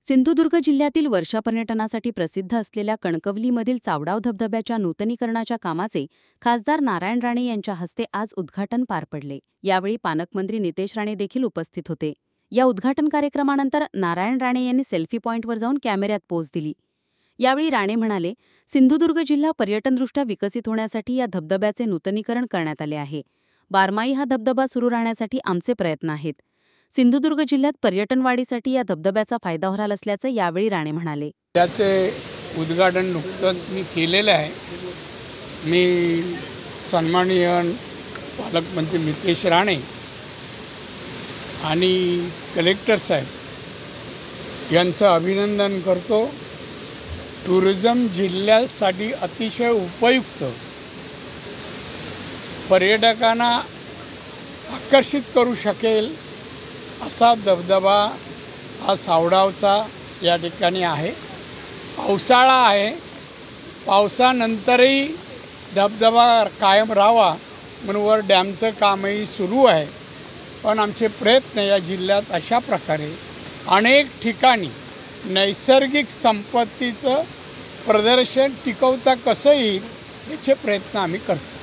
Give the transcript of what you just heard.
सिंधुदुर्ग जिल्ह्यातील वर्षा पर्यटनासाठी प्रसिद्ध असलेल्या कणकवलीमधील चावडाव धबधब्याच्या नूतनीकरणाच्या कामाचे खासदार नारायण राणे यांच्या हस्ते आज उद्घाटन पार पडले। यावेळी पालकमंत्री नितेश राणे देखील उपस्थित होते। या उद्घाटन कार्यक्रमानंतर नारायण राणे यांनी सेल्फी पॉइंटवर जाऊन कॅमेऱ्यात पोज दिली। यावेळी राणे म्हणाले, सिंधुदुर्ग जिल्हा पर्यटनदृष्ट्या विकसित होण्यासाठी या धबधब्याचे नूतनीकरण करण्यात आले आहे। बारमाही हा धबधबा सुरू राहण्यासाठी आमचे प्रयत्न आहेत। सिंधुदुर्ग जिल्ह्यात पर्यटन वाढीसाठी या धबधब्याचा फायदा होणार असल्याचं यावेळी राणे म्हणाले। त्याचे उद्घाटन नुकतंच मी केलेलं आहे। मी सन्माननीय पालकमंत्री नितेश राणे आणि कलेक्टर साहेब यांचं अभिनंदन करतो। टुरिझम जिल्ह्यासाठी अतिशय उपयुक्त, पर्यटकांना आकर्षित करू शकेल असा धबधबा हा सावडावचा या ठिकाणी आहे। पावसाळा आहे, पावसानंतरही धबधबा कायम राहावा म्हणून वर डॅमचं कामही सुरू आहे। पण आमचे प्रयत्न या जिल्ह्यात अशा प्रकारे अनेक ठिकाणी नैसर्गिक संपत्तीचं प्रदर्शन टिकवता कसं येईल याचे प्रयत्न आम्ही करतो।